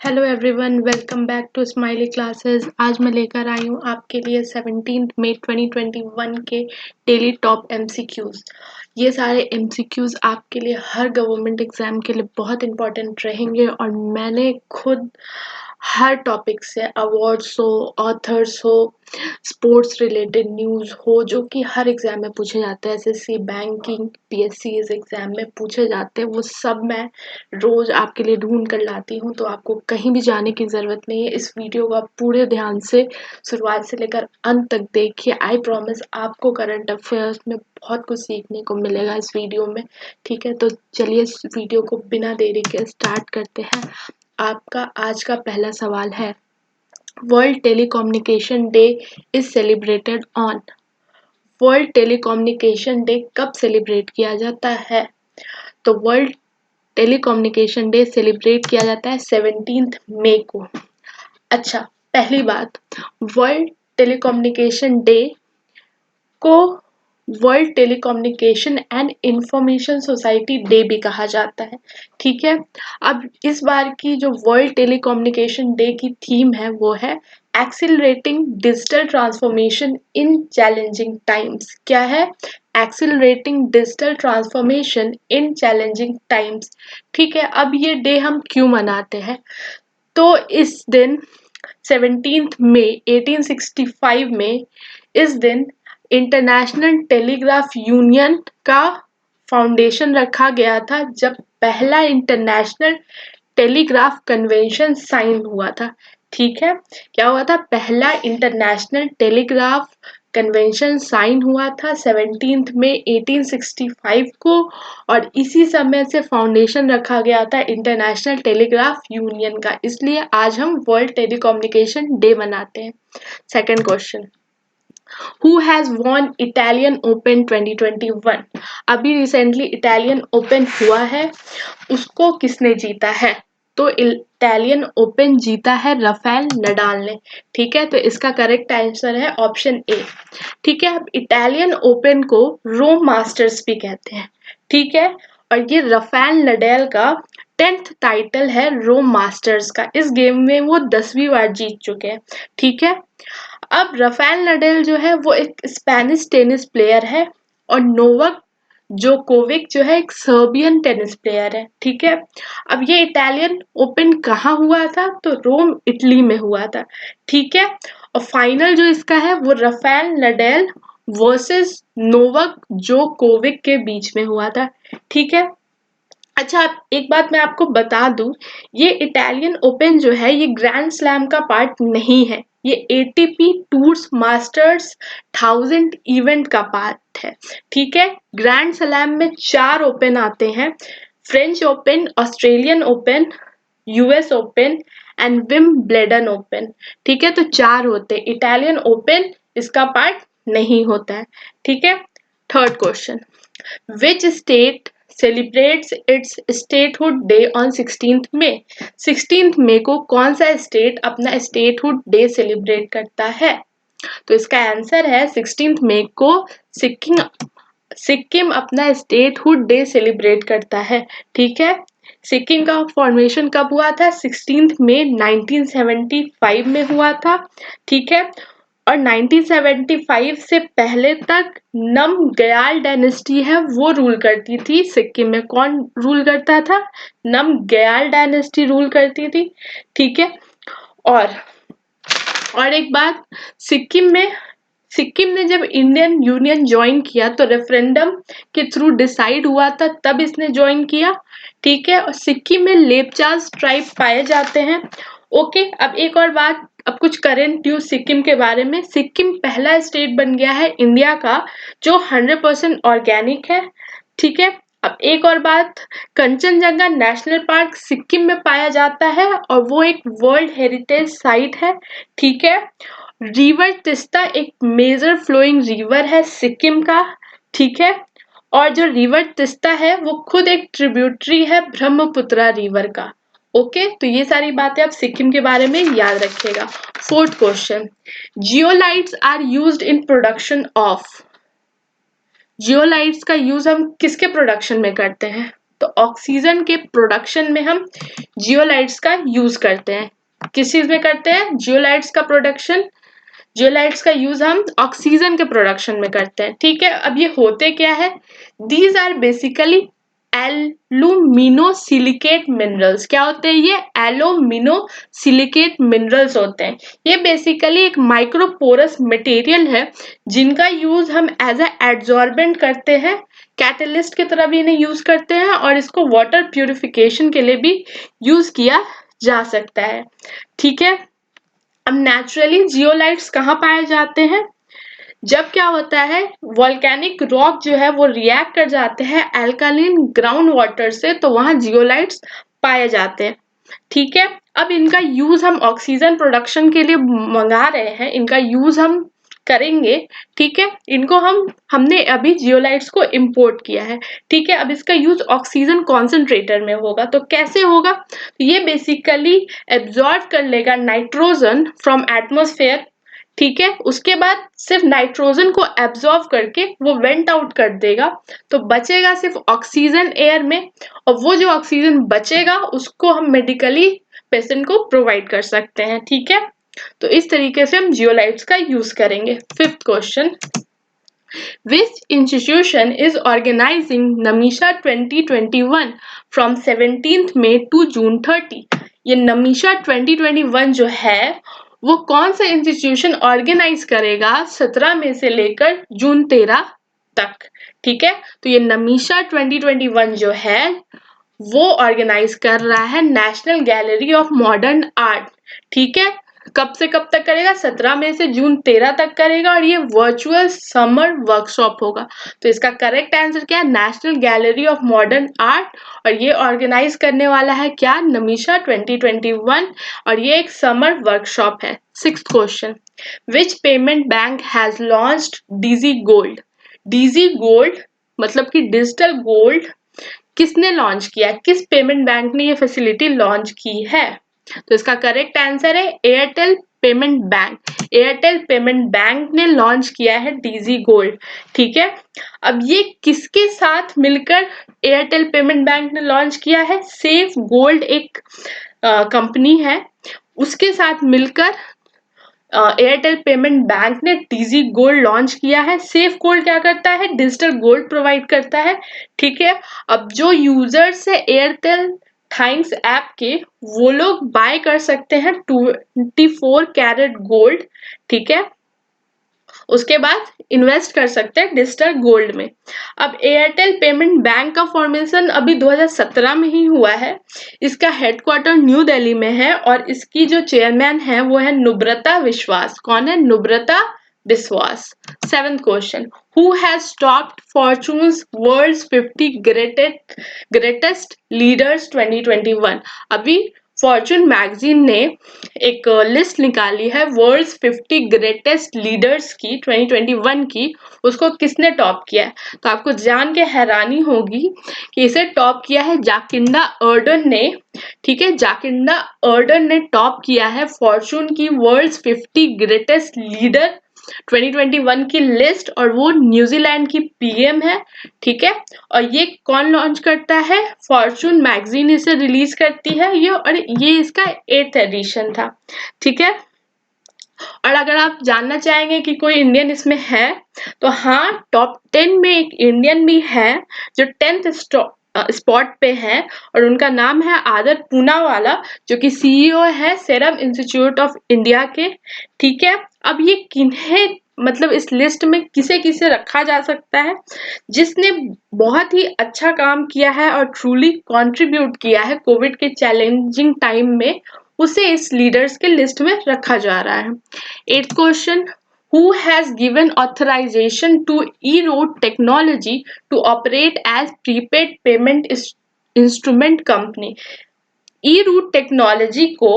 Hello everyone, welcome back to Smiley classes. आज मैं लेकर आई हूँ आपके लिए 17 मई 2021 के डेली टॉप एमसीक्यूज। ये सारे एमसीक्यूज आपके लिए हर गवर्नमेंट एग्जाम के लिए बहुत इंपॉर्टेंट रहेंगे और मैंने खुद हर टॉपिक से अवार्ड्स हो, ऑथर्स हो, स्पोर्ट्स रिलेटेड न्यूज़ हो जो कि हर एग्जाम में पूछे जाते हैं, एसएससी, बैंकिंग, पीएससी इस एग्जाम में पूछे जाते हैं, वो सब मैं रोज आपके लिए ढूंढ कर लाती हूँ। तो आपको कहीं भी जाने की ज़रूरत नहीं है। इस वीडियो को आप पूरे ध्यान से शुरुआत से लेकर अंत तक देखिए। आई प्रॉमिस आपको करंट अफेयर्स में बहुत कुछ सीखने को मिलेगा इस वीडियो में। ठीक है, तो चलिए इस वीडियो को बिना देरी के स्टार्ट करते हैं। आपका आज का पहला सवाल है, world telecommunication day is celebrated on. World telecommunication day कब सेलिब्रेट किया जाता है? तो वर्ल्ड टेलीकम्युनिकेशन डे सेलिब्रेट किया जाता है 17 मई को। अच्छा, पहली बात, वर्ल्ड टेलीकम्युनिकेशन डे को world telecommunication and information society day भी कहा जाता है। ठीक है, अब इस बार की जो वर्ल्ड टेलीकम्युनिकेशन डे की थीम है वो है accelerating digital transformation in challenging times. क्या है? Accelerating digital transformation in challenging times. ठीक है, अब ये डे हम क्यों मनाते हैं? तो इस दिन 17 मई 1865 में इस दिन इंटरनेशनल टेलीग्राफ यूनियन का फाउंडेशन रखा गया था, जब पहला इंटरनेशनल टेलीग्राफ कन्वेंशन साइन हुआ था। ठीक है, क्या हुआ था? पहला इंटरनेशनल टेलीग्राफ कन्वेंशन साइन हुआ था 17 मई 1865 को, और इसी समय से फाउंडेशन रखा गया था इंटरनेशनल टेलीग्राफ यूनियन का। इसलिए आज हम वर्ल्ड टेलीकम्युनिकेशन डे मनाते हैं। Second question, Who has won Italian Open 2021? अभी रिसेंटली इटालियन ओपन हुआ है, उसको किसने जीता है? तो इटालियन ओपन जीता है राफेल नडाल ने। ठीक है, तो इसका करेक्ट आंसर है ऑप्शन ए। ठीक है, अब इटालियन ओपन को रोम मास्टर्स भी कहते हैं। ठीक है, और ये राफेल नडाल का 10th टाइटल है रोम मास्टर्स का। इस गेम में वो 10वीं बार जीत चुके हैं। ठीक है, अब राफेल नडाल जो है वो एक स्पेनिश टेनिस प्लेयर है और नोवाक जोकोविक जो है एक सर्बियन टेनिस प्लेयर है। ठीक है, अब ये इटालियन ओपन कहाँ हुआ था? तो रोम, इटली में हुआ था। ठीक है, और फाइनल जो इसका है वो Rafael Nadal versus Novak Djokovic के बीच में हुआ था। ठीक है, अच्छा, एक बात मैं आपको बता दूं, ये इटालियन ओपन जो है ये ग्रैंड स्लैम का पार्ट नहीं है, ये एटीपी टूर्स मास्टर्स 1000 इवेंट का पार्ट है। ठीक है, ग्रैंड स्लैम में 4 ओपन आते हैं, French Open, Australian Open, US Open and Wimbledon Open. ठीक है, तो 4 होते हैं, इटालियन ओपन इसका पार्ट नहीं होता है। ठीक है, third question, which state celebrates its statehood day on 16th May? 16th May को कौन सा स्टेट अपना statehood day सेलिब्रेट करता है? तो इसका आंसर है 16th May को सिक्किम अपना स्टेटहुड डे सेलिब्रेट करता है। ठीक है, सिक्किम का फॉर्मेशन कब हुआ था? 16th May 1975 में हुआ था। ठीक है, और 1975 से पहले तक नमग्याल डायनेस्टी है वो रूल करती थी सिक्किम में। कौन रूल करता था? नमग्याल डायनेस्टी रूल करती थी। ठीक है, और एक बात, सिक्किम ने जब इंडियन यूनियन ज्वाइन किया तो रेफरेंडम के थ्रू डिसाइड हुआ था, तब इसने ज्वाइन किया। ठीक है, और सिक्किम में लेपचास ट्राइब पाए जाते हैं। ओके, अब एक और बात, अब कुछ करेंट न्यूज सिक्किम के बारे में। सिक्किम पहला स्टेट बन गया है इंडिया का जो 100% ऑर्गेनिक है। ठीक है, अब एक और बात, कंचनजंगा नेशनल पार्क सिक्किम में पाया जाता है और वो एक वर्ल्ड हेरिटेज साइट है। ठीक है, रिवर तिस्ता एक मेजर फ्लोइंग रिवर है सिक्किम का। ठीक है, और जो रिवर तिस्ता है वो खुद एक ट्रिब्यूटरी है ब्रह्मपुत्रा रिवर का। ओके, तो ये सारी बातें आप सिक्किम के बारे में याद रखिएगा। Fourth question, zeolites are used in production of. Zeolites का यूज हम किसके प्रोडक्शन में करते हैं? तो ऑक्सीजन के प्रोडक्शन में हम जियोलाइट्स का यूज करते हैं। किस चीज में करते हैं? जियोलाइट्स का प्रोडक्शन, जियोलाइट्स का यूज हम ऑक्सीजन के प्रोडक्शन में करते हैं। ठीक है, अब ये होते क्या है? These are basically aluminosilicate minerals. क्या होते हैं ये? एल्यूमिनोसिलिकेट मिनरल्स होते हैं। ये बेसिकली एक माइक्रोपोरस मटेरियल है जिनका यूज हम एज ए एड्सॉर्बेंट करते हैं, कैटलिस्ट की तरह भी इन्हें यूज करते हैं और इसको वाटर प्यूरिफिकेशन के लिए भी यूज किया जा सकता है। ठीक है, अब नेचुरली जियोलाइट्स कहाँ पाए जाते हैं? जब क्या होता है, वोल्केनिक रॉक जो है वो रिएक्ट कर जाते हैं अल्कालिन ग्राउंड वाटर से, तो वहां जियोलाइट्स पाए जाते हैं। ठीक है, अब इनका यूज हम ऑक्सीजन प्रोडक्शन के लिए मंगा रहे हैं, इनका यूज हम करेंगे। ठीक है, इनको हमने अभी जियोलाइट्स को इंपोर्ट किया है। ठीक है, अब इसका यूज ऑक्सीजन कॉन्सेंट्रेटर में होगा। तो कैसे होगा? तो ये बेसिकली एब्जॉर्ब कर लेगा नाइट्रोजन फ्रॉम एटमॉस्फेयर। ठीक है, उसके बाद सिर्फ नाइट्रोजन को एब्जॉर्ब करके वो वेंट आउट कर देगा, तो बचेगा सिर्फ ऑक्सीजन एयर में, और वो जो ऑक्सीजन बचेगा उसको हम मेडिकली पेशेंट को प्रोवाइड कर सकते हैं। ठीक है, तो इस तरीके से हम जियोलाइट्स का यूज करेंगे। Fifth question, Which institution is organizing Namisha 2021 from 17th May to June 30? ये नमीशा 2021 जो है वो कौन सा इंस्टीट्यूशन ऑर्गेनाइज करेगा 17 मई से लेकर जून 13 तक? ठीक है, तो ये नमीशा 2021 जो है वो ऑर्गेनाइज कर रहा है national gallery of modern art. ठीक है, कब से कब तक करेगा? 17 मई से जून 13 तक करेगा, और ये वर्चुअल समर वर्कशॉप होगा। तो इसका करेक्ट आंसर क्या है? National gallery of modern art, और ये ऑर्गेनाइज करने वाला है क्या? नमीशा 2021, और ये एक समर वर्कशॉप है। Sixth question, which payment bank has launched DG gold? DG gold मतलब कि डिजिटल गोल्ड किसने लॉन्च किया? किस पेमेंट बैंक ने ये फैसिलिटी लॉन्च की है? तो इसका करेक्ट आंसर है Airtel payment bank. Airtel payment bank ने लॉन्च किया है डीजी गोल्ड। ठीक है, अब ये किसके साथ मिलकर एयरटेल पेमेंट बैंक ने लॉन्च किया है? सेफ गोल्ड एक कंपनी है, उसके साथ मिलकर एयरटेल पेमेंट बैंक ने डीजी गोल्ड लॉन्च किया है। सेफ गोल्ड क्या करता है? डिजिटल गोल्ड प्रोवाइड करता है। ठीक है, अब जो यूजर्स है एयरटेल थैंक्स ऐप के, वो लोग बाय कर सकते हैं 24 कैरेट गोल्ड। ठीक है, उसके बाद इन्वेस्ट कर सकते हैं डिजिटल गोल्ड में। अब एयरटेल पेमेंट बैंक का फॉर्मेशन अभी 2017 में ही हुआ है। इसका हेडक्वार्टर न्यू दिल्ली में है, और इसकी जो चेयरमैन है वो है नुब्रता विश्वास। कौन है? Nubrata Biswas. Seventh question, who has topped Fortune's world's 50 greatest leaders 2021? अभी फॉर्चून मैगजीन ने एक लिस्ट निकाली है वर्ल्ड्स 50 ग्रेटेस्ट लीडर्स की 2021 की। उसको किसने टॉप किया है? तो आपको जान के हैरानी होगी कि इसे टॉप किया है जाकिंडा अर्डन ने। ठीक है, जाकिंडा अर्डन ने टॉप किया है फॉर्चून की वर्ल्ड्स 50 ग्रेटेस्ट लीडर 2021 की लिस्ट, और वो न्यूजीलैंड की पीएम है। ठीक है, और ये कौन लॉन्च करता है? फॉर्चून मैगजीन इसे रिलीज करती है ये, और ये इसका 8th एडिशन था। ठीक है, और अगर आप जानना चाहेंगे कि कोई इंडियन इसमें है, तो हाँ, टॉप 10 में एक इंडियन भी है जो 10th स्पॉट पे है, और उनका नाम है आदर पूनावाला, जो कि सीईओ है सेरम इंस्टीट्यूट ऑफ इंडिया के। ठीक है, अब ये किन्हें मतलब इस लिस्ट में किसे किसे रखा जा सकता है? जिसने बहुत ही अच्छा काम किया है और ट्रूली कंट्रीब्यूट किया है कोविड के चैलेंजिंग टाइम में, उसे इस लीडर्स के लिस्ट में रखा जा रहा है। 8th question, who has given authorization to eRoute technology to operate as prepaid payment instrument company? eRoute technology को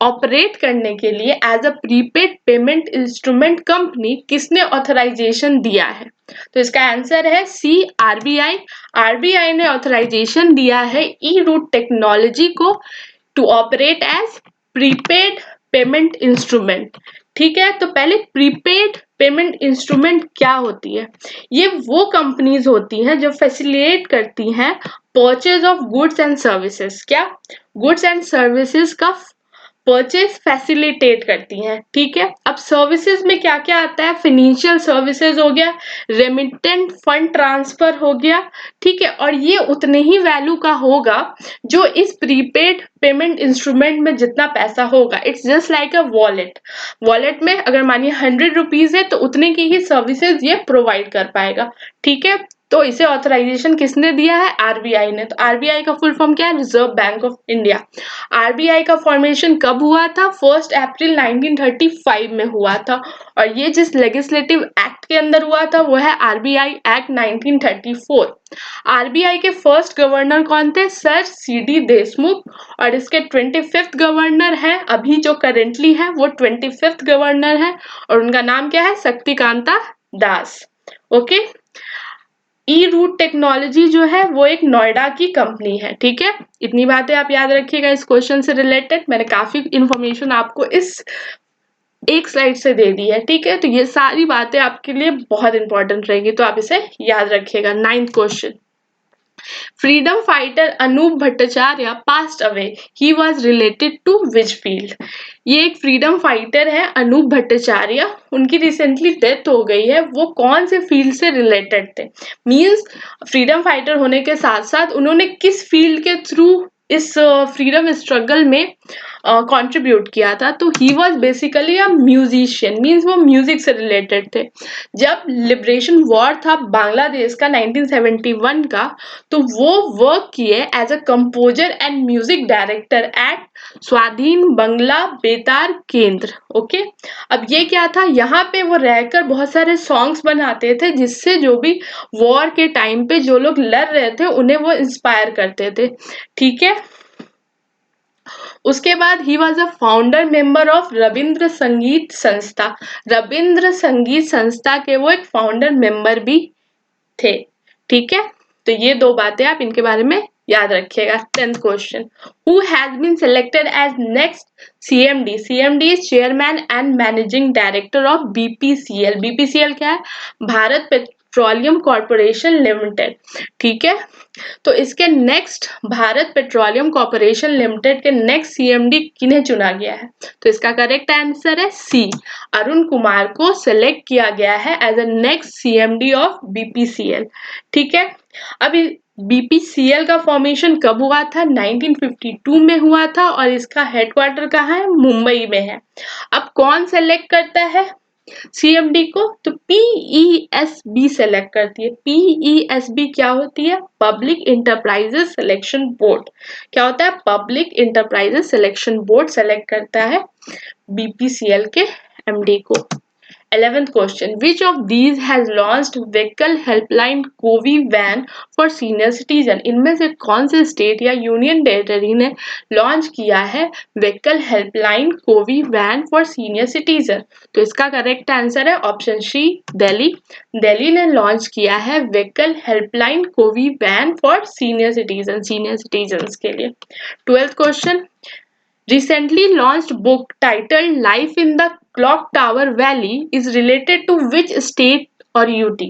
ऑपरेट करने के लिए as a prepaid payment instrument company किसने ऑथराइजेशन दिया है? तो इसका आंसर है सी, आरबीआई। आरबीआई ने ऑथराइजेशन दिया है eRoute टेक्नोलॉजी को to operate as prepaid payment instrument. ठीक है, तो पहले प्रीपेड पेमेंट इंस्ट्रूमेंट क्या होती है? ये वो कंपनीज होती हैं जो फैसिलिटेट करती हैं purchase of goods and services, क्या गुड्स एंड सर्विसेज का परचेज फैसिलिटेट करती हैं, ठीक है। अब सर्विसेज में क्या क्या आता है, फाइनेंशियल सर्विसेज हो गया, रेमिटेंट फंड ट्रांसफर हो गया, ठीक है। और ये उतने ही वैल्यू का होगा जो इस प्रीपेड पेमेंट इंस्ट्रूमेंट में जितना पैसा होगा। It's just like a wallet. Wallet में अगर मानिए 100 रुपीज है तो उतने की ही सर्विसेज ये प्रोवाइड कर पाएगा, ठीक है। तो इसे ऑथराइजेशन किसने दिया है, आरबीआई ने। तो आरबीआई का फुल फॉर्म क्या है, reserve bank of India. RBI का फॉर्मेशन कब हुआ था, 1 अप्रैल 1935 में हुआ था। और ये जिस लेजिस्लेटिव एक्ट के अंदर हुआ था वो है आरबीआई एक्ट 1934। आरबीआई के फर्स्ट गवर्नर कौन थे, सर सीडी देशमुख। और इसके 25th गवर्नर हैं, अभी जो करेंटली है वो 25th गवर्नर है, और उनका नाम क्या है, शक्तिकांता दास। ओके। ई रूट टेक्नोलॉजी जो है वो एक नोएडा की कंपनी है, ठीक है। इतनी बातें आप याद रखिएगा इस क्वेश्चन से रिलेटेड। मैंने काफी इंफॉर्मेशन आपको इस एक स्लाइड से दे दी है, ठीक है। तो ये सारी बातें आपके लिए बहुत इंपॉर्टेंट रहेगी, तो आप इसे याद रखिएगा। 9th question, freedom fighter Anup Bhattacharya passed away, he was related to which field. ये एक फ्रीडम फाइटर है अनूप भट्टाचार्य, उनकी रिसेंटली डेथ हो गई है, वो कौन से फील्ड से रिलेटेड थे, मींस फ्रीडम फाइटर होने के साथ साथ उन्होंने किस फील्ड के थ्रू इस फ्रीडम स्ट्रगल में कंट्रीब्यूट किया था। तो he was basically a musician, means वो म्यूजिक से रिलेटेड थे। जब लिबरेशन वॉर था बांग्लादेश का 1971 का, तो वो वर्क किए as a composer and music director at Swadhin Bangla बेतार केंद्र। ओके। अब ये क्या था, यहाँ पे वो रहकर बहुत सारे सॉन्ग्स बनाते थे जिससे जो भी वॉर के टाइम पे जो लोग लड़ रहे थे उन्हें वो इंस्पायर करते थे, ठीक है। उसके बाद he was a founder member of Ravindra संगीत संस्था। रविंद्र संगीत संस्था के वो एक फाउंडर मेंबर भी थे, ठीक है। तो ये दो बातें आप इनके बारे में याद रखिएगा। 10th question, who has been selected as next CMD. CMD is chairman and managing director of BPCL. BPCL क्या है, भारत पेट्रोलियम कॉर्पोरेशन लिमिटेड, ठीक है। तो इसके next Bharat petroleum corporation limited के नेक्स्ट सीएमडी किन्हें चुना गया है, तो इसका करेक्ट आंसर है सी, अरुण कुमार को सिलेक्ट किया गया है as a next CMD of BPCL, ठीक है। अभी बीपीसीएल का फॉर्मेशन कब हुआ था, 1952 में हुआ था, और इसका हेडक्वार्टर कहाँ है, मुंबई में है। अब कौन सेलेक्ट करता है सीएमडी को, तो पीईएसबी सेलेक्ट करती है। पीईएसबी क्या होती है, पब्लिक इंटरप्राइजेस सिलेक्शन बोर्ड। क्या होता है, public enterprises selection board select करता है बीपीसीएल के एमडी को। 11th question, which of these has launched vehicle helpline Covi van for senior citizen. इनमें से कौन से स्टेट या यूनियन टेरिटरी ने लॉन्च किया है vehicle helpline Covi van for senior citizen, तो इसका करेक्ट आंसर है ऑप्शन सी, दिल्ली। दिल्ली ने लॉन्च किया है vehicle helpline Covi van for senior citizen के लिए। 12th question, recently launched book titled Life in the Clock Tower Valley is related to which state or UT।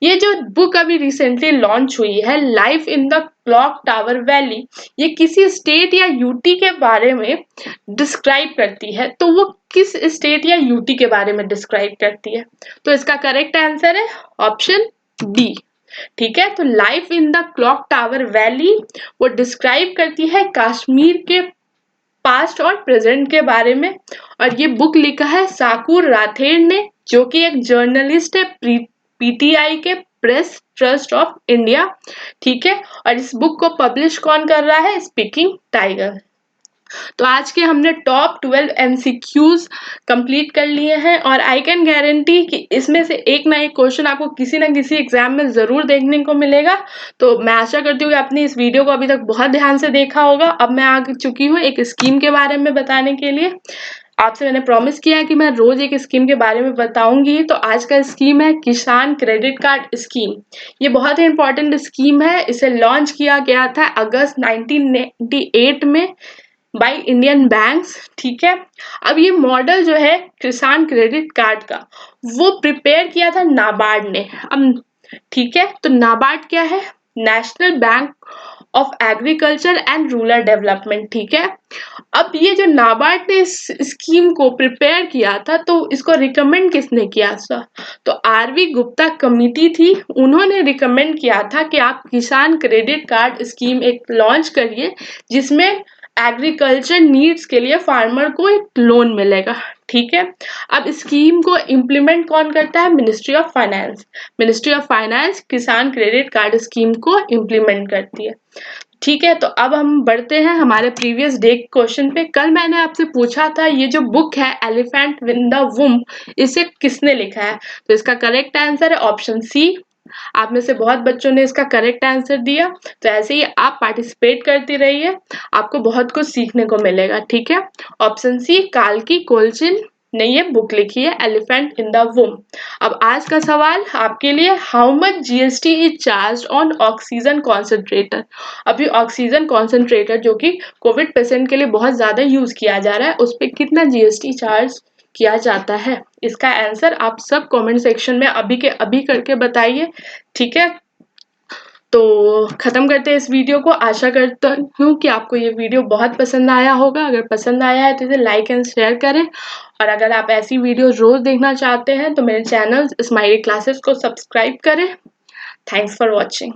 ये जो book अभी recently launch हुई है life in the clock tower valley, ये किसी state या यूटी के बारे में डिस्क्राइब करती है, तो वो किस स्टेट या यूटी के बारे में डिस्क्राइब करती है, तो इसका करेक्ट आंसर है ऑप्शन डी, ठीक है। तो life in the clock tower valley वो डिस्क्राइब करती है कश्मीर के पास्ट और प्रेजेंट के बारे में, और ये बुक लिखा है साकुर राठेर ने, जो कि एक जर्नलिस्ट है पीटीआई के प्रेस ट्रस्ट ऑफ इंडिया, ठीक है। और इस बुक को पब्लिश कौन कर रहा है, स्पीकिंग टाइगर। तो आज के हमने टॉप 12 एमसीक्यूज कंप्लीट कर लिए हैं, और आई कैन गारंटी कि इसमें से एक ना एक क्वेश्चन आपको किसी ना किसी एग्जाम में जरूर देखने को मिलेगा। तो मैं आशा करती हूँ कि आपने इस वीडियो को अभी तक बहुत ध्यान से देखा होगा। अब मैं आ चुकी हूँ एक स्कीम के बारे में बताने के लिए। आपसे मैंने प्रॉमिस किया है कि मैं रोज एक स्कीम के बारे में बताऊंगी। तो आज का स्कीम है किसान क्रेडिट कार्ड स्कीम। ये बहुत ही इंपॉर्टेंट स्कीम है, इसे लॉन्च किया गया था अगस्त 1998 में बाय इंडियन बैंक्स, ठीक है। अब ये मॉडल जो है किसान क्रेडिट कार्ड का वो प्रिपेयर किया था नाबार्ड ने। अब ठीक है, तो नाबार्ड क्या है, national bank of agriculture and rural development. ठीक है, अब ये जो नाबार्ड ने इस स्कीम को प्रिपेयर किया था तो इसको रिकमेंड किसने किया था? तो आरवी गुप्ता कमेटी थी, उन्होंने रिकमेंड किया था कि आप किसान क्रेडिट कार्ड स्कीम एक लॉन्च करिए जिसमें एग्रीकल्चर नीड्स के लिए फार्मर को एक लोन मिलेगा। ठीक है, अब स्कीम को इम्प्लीमेंट कौन करता है? Ministry of finance. Ministry of finance किसान क्रेडिट कार्ड स्कीम को इम्प्लीमेंट करती है। ठीक है, तो अब हम बढ़ते हैं हमारे प्रीवियस डे क्वेश्चन पे। कल मैंने आपसे पूछा था ये जो बुक है एलिफेंट इन द वुम्ब, इसे किसने लिखा है? तो इसका करेक्ट आंसर है ऑप्शन सी। आप में से बहुत बच्चों ने इसका करेक्ट आंसर दिया, तो ऐसे ही आप पार्टिसिपेट करती रहिए, आपको बहुत कुछ सीखने को मिलेगा। ठीक है, ऑप्शन सी काल्की कोलचिन ने ये बुक लिखी है एलिफेंट इन द वुम्ब। अब आज का सवाल आपके लिए, how much GST is charge on oxygen concentrator? अभी ऑक्सीजन कॉन्सेंट्रेटर जो कि कोविड पेशेंट के लिए बहुत ज्यादा यूज किया जा रहा है, उस पर कितना जीएसटी चार्ज किया जाता है? इसका आंसर आप सब कमेंट सेक्शन में अभी के अभी करके बताइए। ठीक है, तो खत्म करते हैं इस वीडियो को। आशा करता हूँ कि आपको ये वीडियो बहुत पसंद आया होगा। अगर पसंद आया है तो इसे लाइक एंड शेयर करें, और अगर आप ऐसी वीडियो रोज देखना चाहते हैं तो मेरे चैनल स्माइली क्लासेस को सब्सक्राइब करें। Thanks for watching.